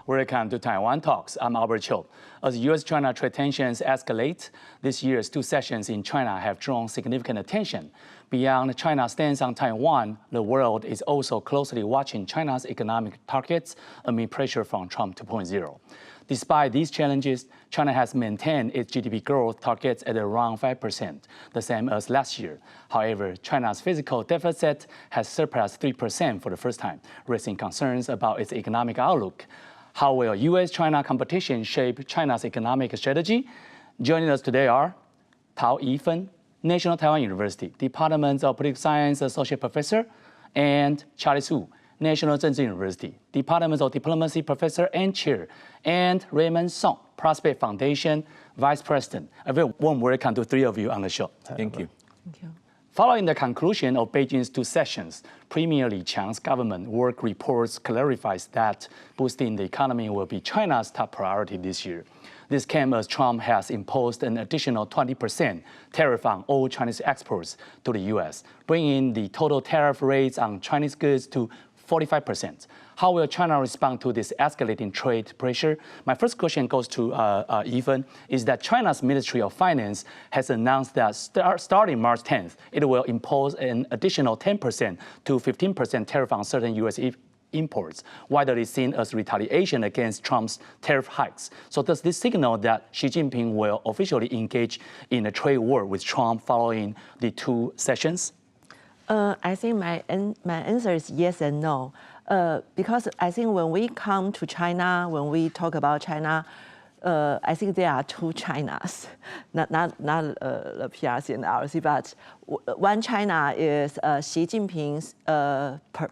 Welcome to Taiwan Talks. I'm Albert Chiu. As U.S.-China trade tensions escalate, this year's two sessions in China have drawn significant attention. Beyond China's stance on Taiwan, the world is also closely watching China's economic targets amid pressure from Trump 2.0. Despite these challenges, China has maintained its GDP growth targets at around 5%, the same as last year. However, China's fiscal deficit has surpassed 3% for the first time, raising concerns about its economic outlook. How will U.S.-China competition shape China's economic strategy? Joining us today are Tao Yi-feng, National Taiwan University, Department of Political Science Associate Professor, and Charlie Su, National Chengchi University, Department of Diplomacy Professor and Chair, and Raymond Sung, Prospect Foundation Vice President. A very warm welcome to three of you on the show. Thank you. Thank you. Following the conclusion of Beijing's two sessions, Premier Li Qiang's government work reports clarifies that boosting the economy will be China's top priority this year. This came as Trump has imposed an additional 20% tariff on all Chinese exports to the U.S., bringing the total tariff rates on Chinese goods to 45%. How will China respond to this escalating trade pressure? My first question goes to Yi-feng, is that China's Ministry of Finance has announced that starting March 10th, it will impose an additional 10% to 15% tariff on certain U.S. imports, widely seen as retaliation against Trump's tariff hikes. So does this signal that Xi Jinping will officially engage in a trade war with Trump following the two sessions? I think my answer is yes and no. Because I think when we come to China, when we talk about China, I think there are two Chinas, not the PRC and the RC, but one China is Xi Jinping's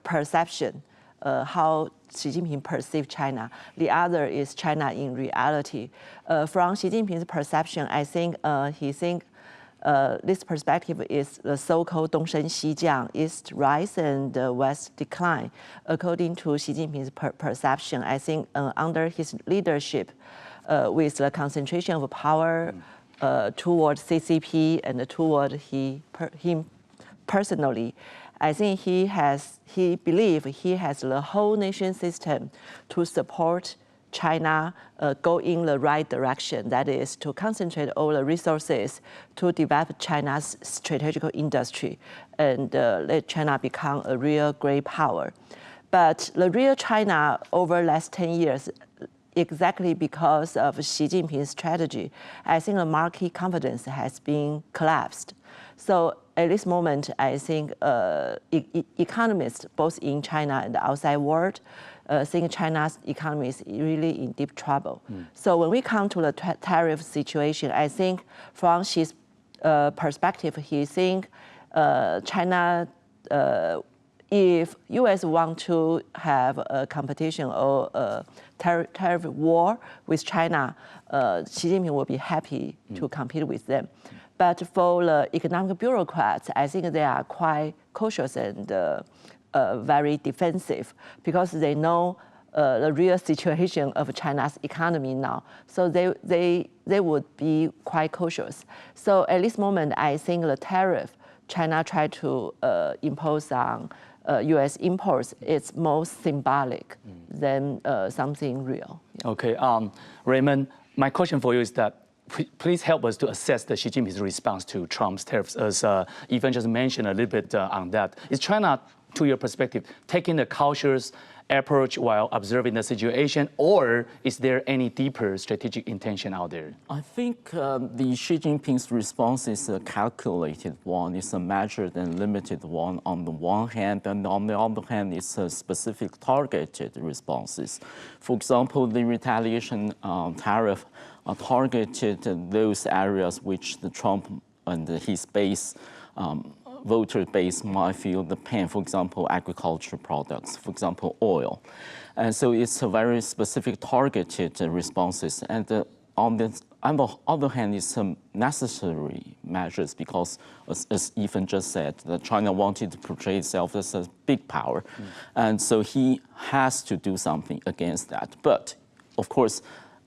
perception, how Xi Jinping perceives China. The other is China in reality. From Xi Jinping's perception, I think he thinks this perspective is the so-called Dongshen Xijiang, East rise and West decline. According to Xi Jinping's perception, I think under his leadership, with the concentration of power toward CCP and toward him personally, I think he believes he has the whole nation system to support China go in the right direction, that is to concentrate all the resources to develop China's strategic industry and let China become a real great power. But the real China over the last 10 years, exactly because of Xi Jinping's strategy, I think the market confidence has been collapsed. So at this moment, I think economists, both in China and the outside world, think China's economy is really in deep trouble. So when we come to the tariff situation, I think from his perspective, he thinks China, if U.S. want to have a competition or a tariff war with China, Xi Jinping will be happy to compete with them. But for the economic bureaucrats, I think they are quite cautious and very defensive because they know the real situation of China's economy now. So they would be quite cautious. So at this moment, I think the tariff China tried to impose on U.S. imports is more symbolic than something real. Yeah. Okay, Raymond, my question for you is that please help us to assess the Xi Jinping's response to Trump's tariffs, as Yi-feng just mentioned a little bit on that. Is China, to your perspective, taking a cautious approach while observing the situation, or is there any deeper strategic intention out there? I think the Xi Jinping's response is a calculated one. It's a measured and limited one on the one hand, and on the other hand, it's a specific targeted responses. For example, the retaliation tariff targeted those areas which the Trump and his base voter base might feel the pain, for example, agricultural products, for example, oil. And so it's a very specific targeted responses. And on the other hand, it's some necessary measures because, as Yi-feng just said, that China wanted to portray itself as a big power. And so he has to do something against that. But, of course,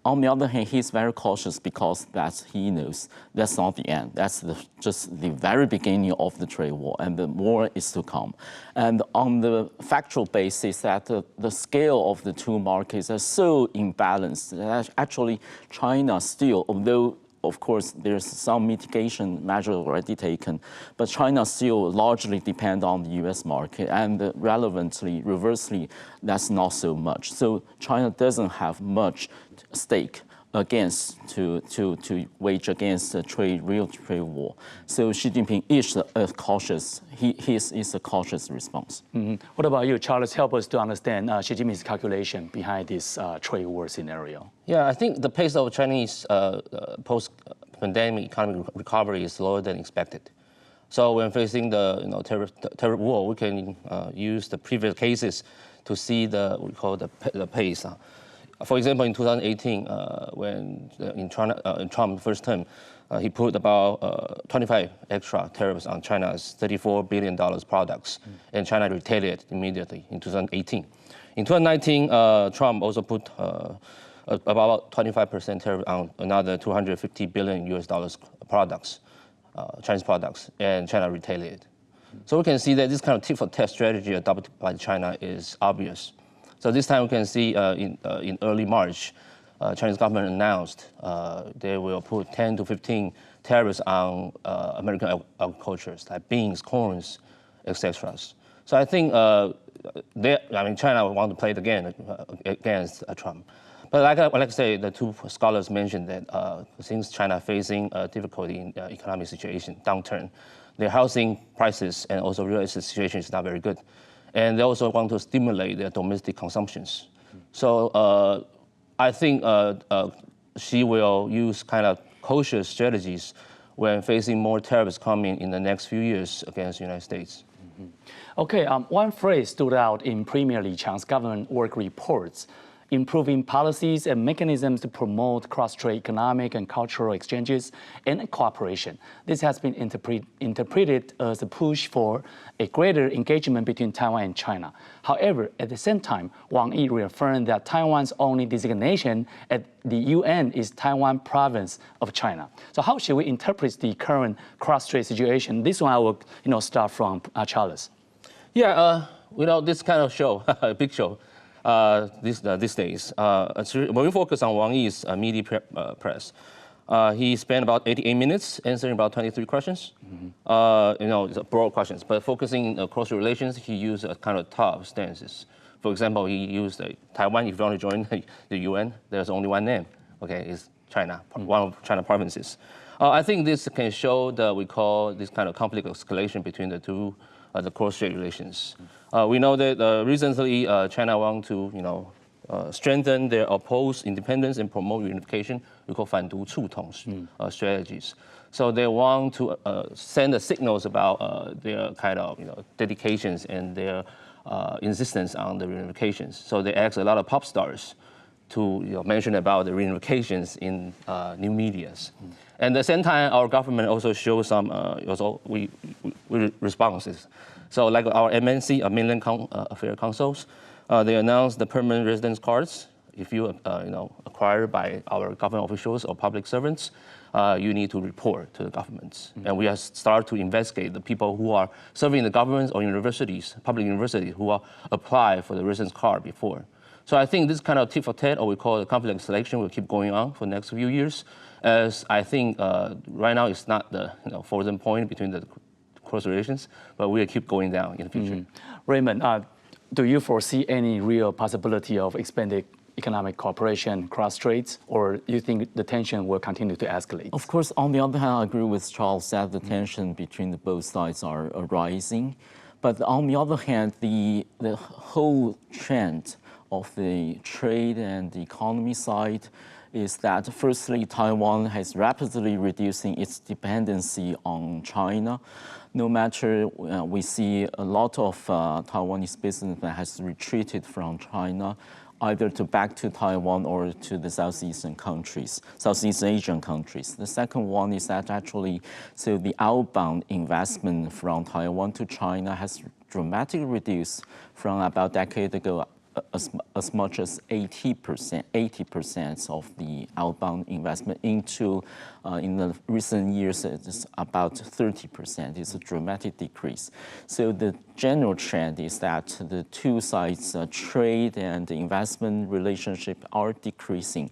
on the other hand, he's very cautious because that he knows that's not the end. That's just the very beginning of the trade war, and the more is to come. And on the factual basis, that the scale of the two markets are so imbalanced that actually China still, although of course, there's some mitigation measures already taken, but China still largely depends on the U.S. market, and relevantly, reversely, that's not so much. So China doesn't have much stake against to wage against the real trade war. So Xi Jinping is cautious. Is a cautious response. What about you, Charles? Help us to understand Xi Jinping's calculation behind this trade war scenario. Yeah, I think the pace of Chinese post-pandemic economic recovery is slower than expected. So when facing the tariff war, we can use the previous cases to see the pace. For example, in 2018, when in Trump's first term, he put about 25 extra tariffs on China's $34 billion products, and China retaliated immediately in 2018. In 2019, Trump also put about 25% tariff on another $250 billion US products, Chinese products, and China retaliated. So we can see that this kind of tit-for-tat strategy adopted by China is obvious. So this time we can see in early March, Chinese government announced they will put 10 to 15 tariffs on American agricultures like beans, corns, etc. So I think China want to play the game against Trump. But like I say, the two scholars mentioned that since China facing difficulty in economic situation, downturn, their housing prices and also real estate situation is not very good. And they also want to stimulate their domestic consumptions. So I think Xi will use kind of cautious strategies when facing more tariffs coming in the next few years against the United States. Okay, one phrase stood out in Premier Li Qiang's government work reports: improving policies and mechanisms to promote cross-strait economic and cultural exchanges and cooperation. This has been interpreted as a push for a greater engagement between Taiwan and China. However, at the same time, Wang Yi reaffirmed that Taiwan's only designation at the UN is Taiwan province of China. So how should we interpret the current cross-strait situation? This one I will start from Charles. Yeah, this kind of show, a big show, these days. When we focus on Wang Yi's media press, he spent about 88 minutes answering about 23 questions. Broad questions, but focusing across relations, he used a kind of tough stances. For example, he used Taiwan. If you want to join the UN, there's only one name. Okay, it's China, one of China provinces. I think this can show that we call this kind of conflict escalation between the two, the cross-strait relations. We know that recently China want to, strengthen their opposed independence and promote unification. We call 反独促统 strategies. So they want to send the signals about their kind of, dedications and their insistence on the reunifications. So they ask a lot of pop stars to mention about the reunifications in new medias. And at the same time, our government also shows some responses. So like our MNC, Mainland Affairs Councils, they announced the permanent residence cards. If you acquired by our government officials or public servants, you need to report to the governments. And we have started to investigate the people who are serving the governments or universities, public universities, who are applied for the residence card before. So I think this kind of tit-for-tat, or we call it conflict escalation, will keep going on for the next few years, as I think right now it's not the frozen point between the cross relations, but we'll keep going down in the future. Raymond, do you foresee any real possibility of expanded economic cooperation cross-straits, or you think the tension will continue to escalate? Of course, on the other hand, I agree with Charles that the tension between the both sides are rising. But on the other hand, the whole trend of the trade and the economy side is that firstly, Taiwan has rapidly reducing its dependency on China. No matter we see a lot of Taiwanese business that has retreated from China, either back to Taiwan or to the Southeast Asian countries. The second one is that actually, so the outbound investment from Taiwan to China has dramatically reduced from about a decade ago as much as 80% of the outbound investment into, in the recent years, it's about 30%. It's a dramatic decrease. So the general trend is that the two sides, trade and investment relationship, are decreasing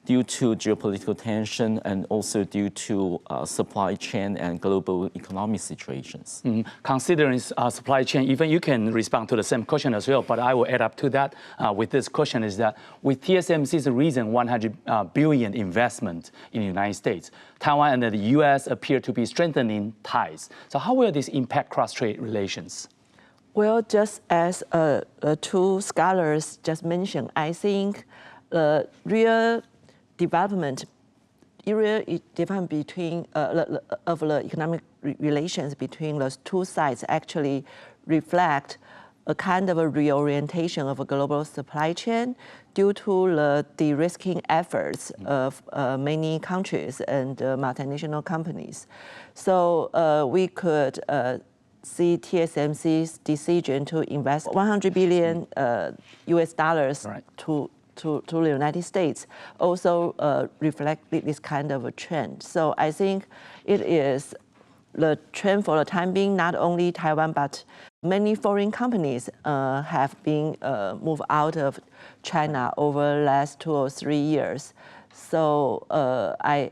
due to geopolitical tension and also due to supply chain and global economic situations. Considering supply chain, even you can respond to the same question as well, but I will add up to that with this question is that with TSMC's recent $100 billion investment in the United States, Taiwan and the U.S. appear to be strengthening ties. So how will this impact cross-trade relations? Well, just as two scholars just mentioned, I think real development between of the economic relations between the two sides actually reflect a kind of a reorientation of a global supply chain due to the de-risking efforts of many countries and multinational companies. So we could see TSMC's decision to invest $100 billion US dollars to the United States also reflect this kind of a trend. So I think it is the trend for the time being. Not only Taiwan, but many foreign companies have been moved out of China over the last 2 or 3 years. So I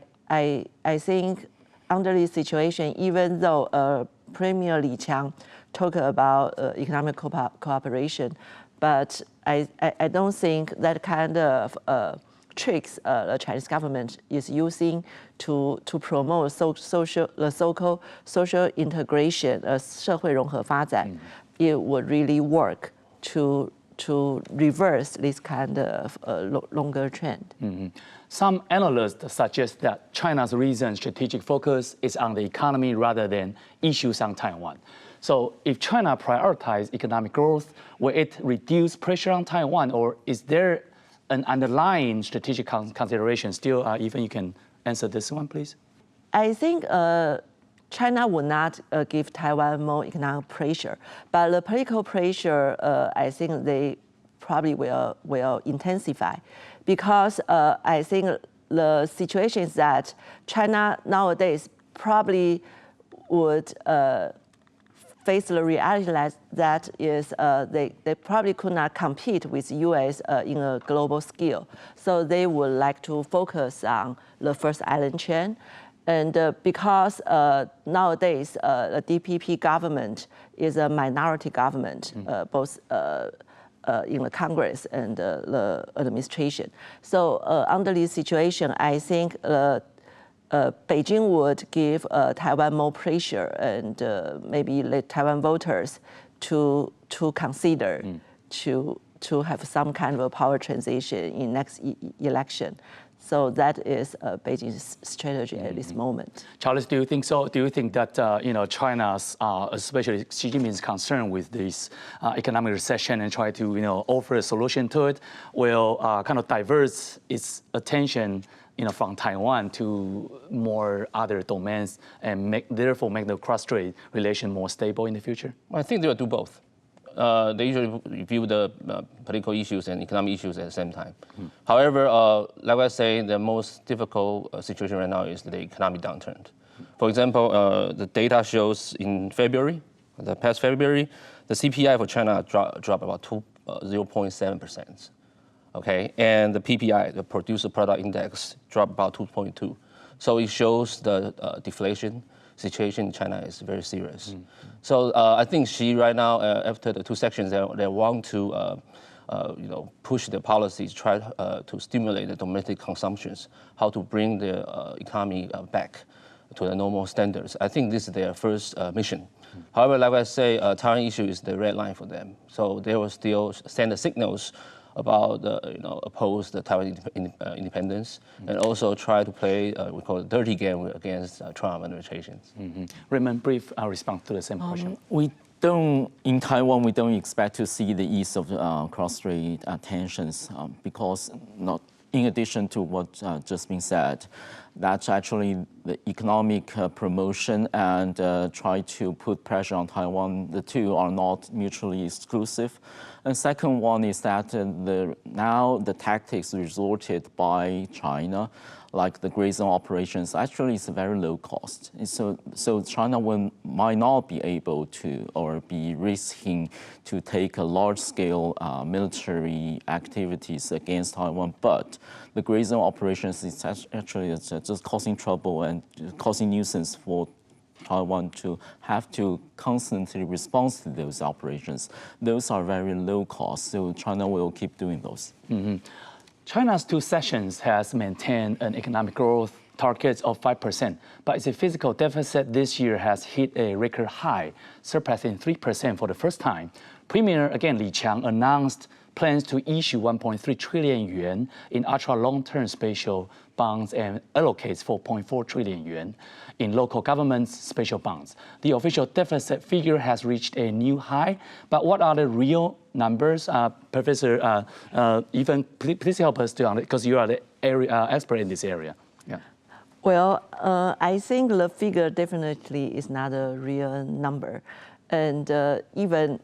think under this situation, even though Premier Li Qiang talked about economic cooperation, but I don't think that kind of tricks the Chinese government is using to promote the so-called social integration, 社会融合发展, it would really work to reverse this kind of longer trend. Some analysts suggest that China's recent strategic focus is on the economy rather than issues on Taiwan. So if China prioritizes economic growth, will it reduce pressure on Taiwan, or is there an underlying strategic consideration still? Even you can answer this one, please. I think China will not give Taiwan more economic pressure, but the political pressure, I think they probably will intensify, because I think the situation is that China nowadays probably would face the reality that is they probably could not compete with U.S. In a global scale. So they would like to focus on the first island chain. And because nowadays the DPP government is a minority government, both in the Congress and the administration. So under this situation, I think Beijing would give Taiwan more pressure and maybe let Taiwan voters to consider to have some kind of a power transition in next election. So that is Beijing's strategy at this moment. Charles, do you think so? Do you think that China's, especially Xi Jinping's concern with this economic recession and try to offer a solution to it, will kind of divert its attention from Taiwan to more other domains and therefore make the cross-trade relation more stable in the future? I think they will do both. They usually review the political issues and economic issues at the same time. However, like I say, the most difficult situation right now is the economic downturn. For example, the data shows in February, the past February, the CPI for China dropped about 0.7%. Okay, and the PPI, the Producer Product Index, dropped about 2.2. So it shows the deflation situation in China is very serious. So I think Xi right now, after the two sections, they want to push the policies, try to stimulate the domestic consumptions, how to bring the economy back to the normal standards. I think this is their first mission. However, like I say, Taiwan issue is the red line for them. So they will still send the signals about oppose the Taiwan independence and also try to play we call it dirty game against Trump administrations. Raymond, brief response to the same question. In Taiwan, we don't expect to see the ease of cross-strait tensions because in addition to what just been said, That's actually the economic promotion and try to put pressure on Taiwan. The two are not mutually exclusive. And second one is that now the tactics resorted by China, like the gray zone operations, actually is very low cost. And so China might not be able to or be risking to take a large-scale military activities against Taiwan, but the gray zone operations is actually just causing trouble and causing nuisance for Taiwan to have to constantly respond to those operations. Those are very low cost, so China will keep doing those. Mm-hmm. China's two sessions has maintained an economic growth target of 5%, but its fiscal deficit this year has hit a record high, surpassing 3% for the first time. Premier, again, Li Qiang announced plans to issue 1.3 trillion yuan in ultra-long-term special bonds and allocates 4.4 trillion yuan in local government's special bonds. The official deficit figure has reached a new high, but what are the real numbers? Professor Yi-feng, please help us to, because you are the expert in this area. Yeah. Well, I think the figure definitely is not a real number, and even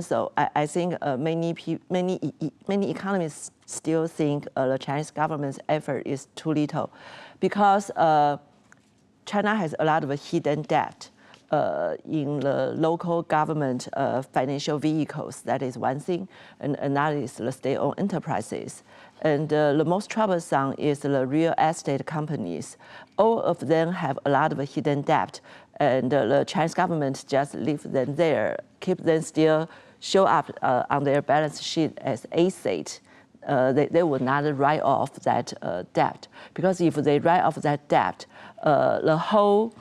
so, I think many economists still think the Chinese government's effort is too little, because China has a lot of hidden debt in the local government financial vehicles. That is one thing, and another is the state-owned enterprises. And the most troublesome is the real estate companies. All of them have a lot of hidden debt, and the Chinese government just leave them there, keep them still show up on their balance sheet as asset. They would not write off that debt, because if they write off that debt, the whole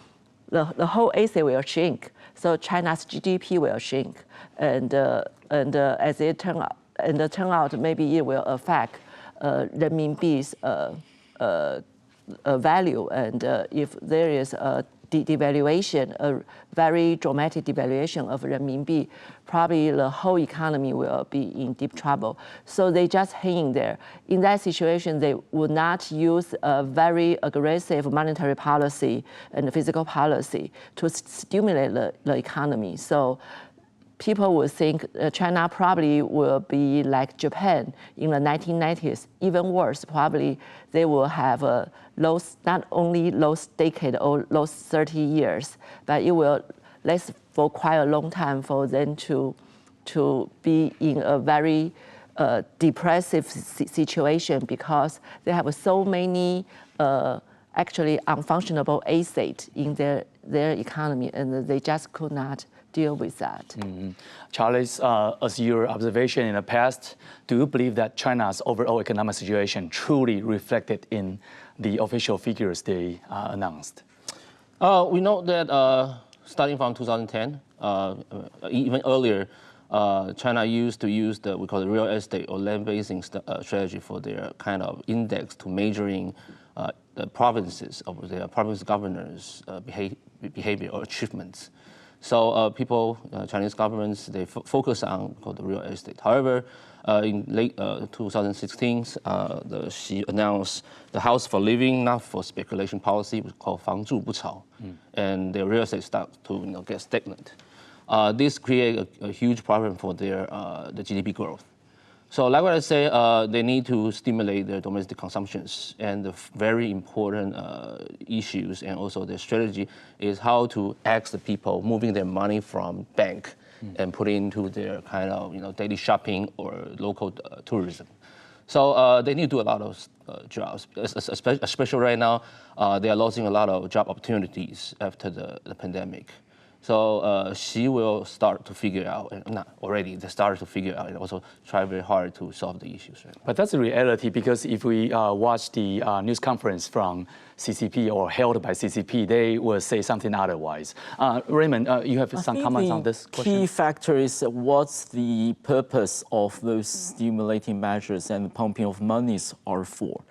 asset will shrink. So China's GDP will shrink, and as it turn out, maybe it will affect renminbi's value, and if there is a devaluation, a very dramatic devaluation of renminbi, probably the whole economy will be in deep trouble. So they just hang there. In that situation, they would not use a very aggressive monetary policy and fiscal policy to stimulate the economy. So people would think China probably will be like Japan in the 1990s, even worse. Probably they will have a not only lost decade or lost 30 years, but it will last for quite a long time for them to be in a very depressive situation, because they have so many actually unfunctionable assets in their economy, and they just could not deal with that. Mm-hmm. Charles, as your observation in the past, do you believe that China's overall economic situation truly reflected in the official figures they announced? We know that starting from 2010, even earlier, China used to use we call it real estate or land-basing strategy for their kind of index to measuring the provinces of their province governors' behavior or achievements. So Chinese governments, they focus on the real estate. However, in late 2016, the Xi announced the house for living, not for speculation policy, was called 房住不炒, and the real estate started to get stagnant. This created a huge problem for the GDP growth. So like what I say, they need to stimulate their domestic consumptions, and the very important issues and also their strategy is how to ask the people moving their money from bank and put it into their kind of daily shopping or local tourism. So they need to do a lot of jobs, especially right now. They are losing a lot of job opportunities after the pandemic. So she will start to figure out, and not already, they started to figure out and also try very hard to solve the issues. Right? But that's the reality, because if we watch the news conference from CCP or held by CCP, they will say something otherwise. Raymond, you have some comments on this question? The key factor is what's the purpose of those stimulating measures and the pumping of monies are for.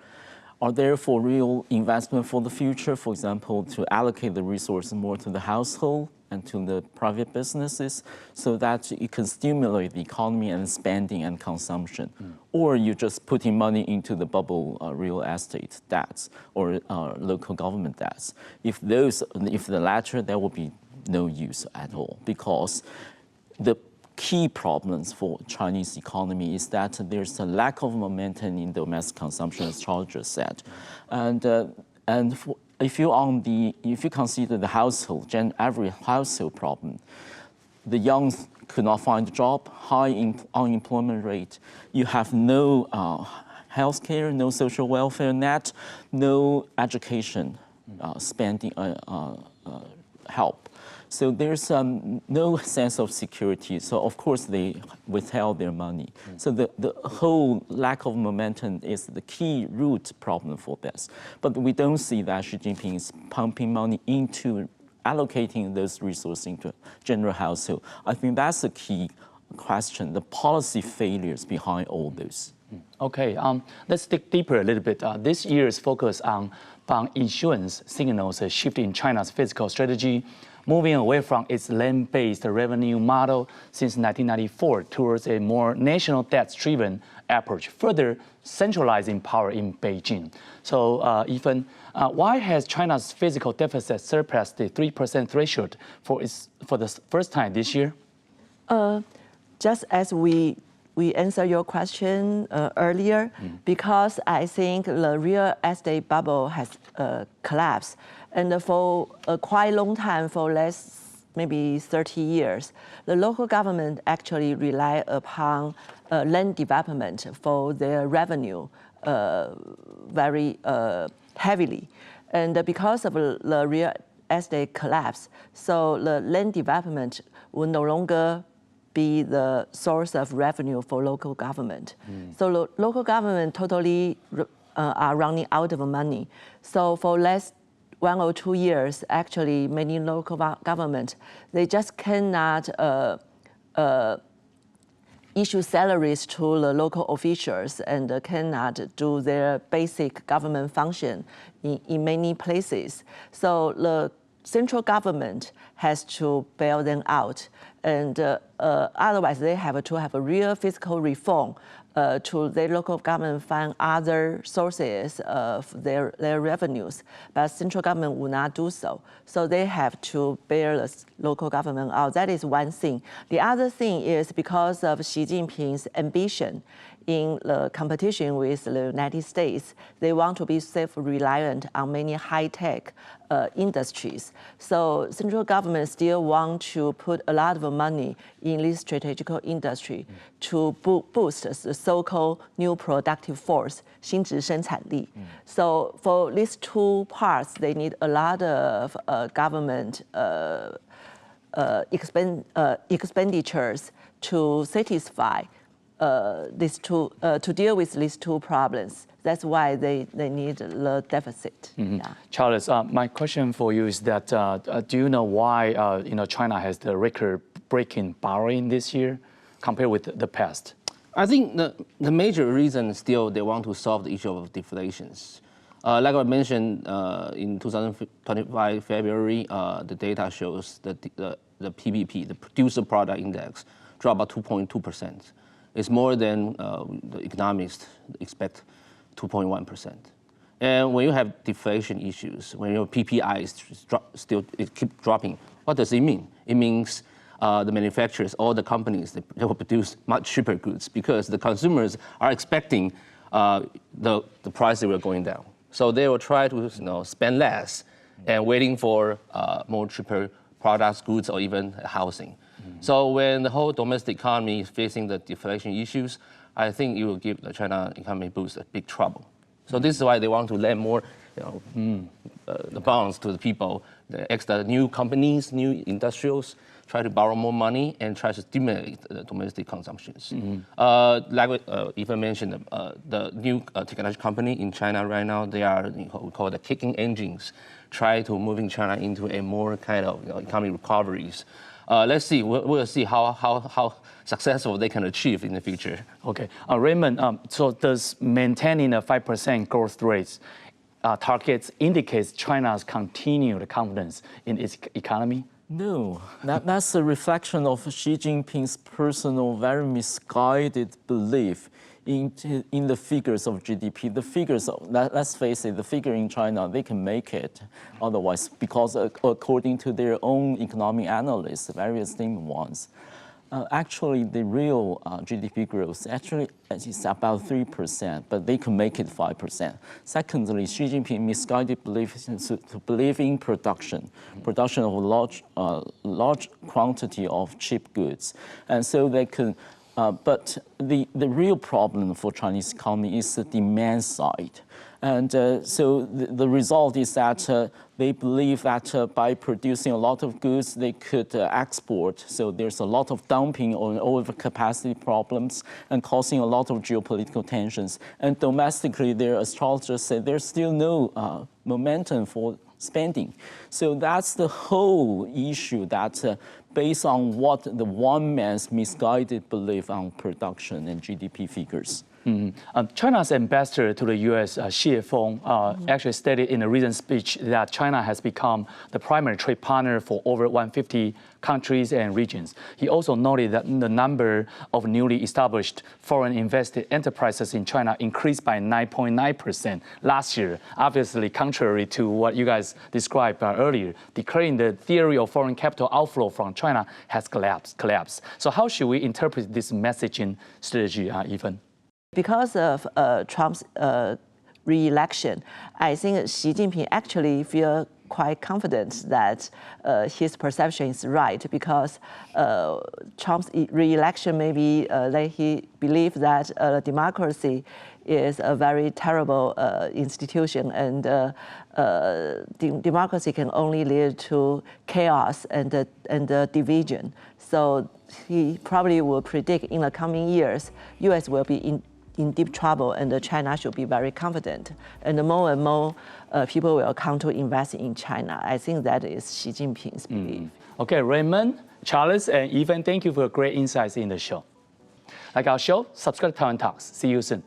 Are there for real investment for the future, for example, to allocate the resources more to the household and to the private businesses so that you can stimulate the economy and spending and consumption. Or you just putting money into the bubble real estate debts or local government debts. If the latter, there will be no use at all, because the key problems for Chinese economy is that there's a lack of momentum in domestic consumption, as Charles just said, if you consider the household, every household problem, the young could not find a job, high unemployment rate, you have no health care, no social welfare net, no education spending help. So there's no sense of security. So of course they withheld their money. So the whole lack of momentum is the key root problem for this. But we don't see that Xi Jinping is pumping money into allocating those resources into general household. I think that's the key question, the policy failures behind all this. Okay, let's dig deeper a little bit. This year's focus on bond issuance signals a shift in China's fiscal strategy, moving away from its land-based revenue model since 1994 towards a more national debt-driven approach, further centralizing power in Beijing. So, Yi-feng, why has China's fiscal deficit surpassed the 3% threshold for the first time this year? Just as we answered your question earlier, because I think the real estate bubble has collapsed. And for a quite long time, for maybe 30 years, the local government actually rely upon land development for their revenue very heavily. And because of the real estate collapse, so the land development will no longer be the source of revenue for local government. So the local government totally are running out of money. So for last 1 or 2 years, actually, many local governments, they just cannot issue salaries to the local officials and cannot do their basic government function in many places. So the central government has to bail them out. And otherwise, they have to have a real fiscal reform to their local government find other sources of their revenues. But central government will not do so. So they have to bail the local government out. That is one thing. The other thing is because of Xi Jinping's ambition in the competition with the United States, they want to be self-reliant on many high-tech industries. So central government still want to put a lot of money in this strategical industry to boost the so-called new productive force, 新质生产力. So for these two parts, they need a lot of government expenditures to satisfy to deal with these two problems. That's why they need the deficit. Yeah. Charles, my question for you is that do you know why China has the record-breaking borrowing this year compared with the past? I think the major reason is still they want to solve the issue of deflations. Like I mentioned, in 2025 February, the data shows that the PPP, the Producer Product Index, dropped about 2.2%. It's more than the economists expect, 2.1%. And when you have deflation issues, when your PPI is keep dropping, what does it mean? It means the manufacturers, all the companies, they will produce much cheaper goods because the consumers are expecting the prices were going down. So they will try to spend less and waiting for more cheaper products, goods, or even housing. So when the whole domestic economy is facing the deflation issues, I think it will give the China economy boost a big trouble. So this is why they want to lend more, the bonds to the people, the extra new companies, new industrials, try to borrow more money and try to stimulate the domestic consumptions. Like Yi-feng mentioned, the new technology company in China right now, they are we call the kicking engines, try to moving China into a more kind of economic recoveries. Let's see. We'll see how successful they can achieve in the future. Okay, Raymond. So does maintaining a 5% growth rate targets indicates China's continued confidence in its economy? No, that's a reflection of Xi Jinping's personal, very misguided belief in the figures of GDP. The figures, let's face it, the figure in China, they can make it otherwise, because according to their own economic analysts, very esteemed ones, actually the real GDP growth actually is about 3%, but they can make it 5%. Secondly, Xi Jinping misguided belief to believe in production of large quantity of cheap goods, and so they can. But the real problem for Chinese economy is the demand side. And so the result is that they believe that by producing a lot of goods, they could export. So there's a lot of dumping or overcapacity problems and causing a lot of geopolitical tensions. And domestically, their astrologers say there's still no momentum for spending. So that's the whole issue, that based on what the one man's misguided belief on production and GDP figures. China's ambassador to the U.S., Li Qiang, actually stated in a recent speech that China has become the primary trade partner for over 150 countries and regions. He also noted that the number of newly established foreign invested enterprises in China increased by 9.9% last year, obviously contrary to what you guys described earlier, declaring the theory of foreign capital outflow from China has collapsed. So how should we interpret this messaging strategy, Yi-feng? Because of Trump's re-election, I think Xi Jinping actually feels quite confident that his perception is right, because Trump's re-election maybe that he believes that democracy is a very terrible institution, and democracy can only lead to chaos and division. So he probably will predict in the coming years, U.S. will be in deep trouble, and China should be very confident. And more people will come to invest in China. I think that is Xi Jinping's belief. Okay, Raymond, Charles, and Yi-feng, thank you for great insights in the show. Like our show, subscribe to Taiwan Talks. See you soon.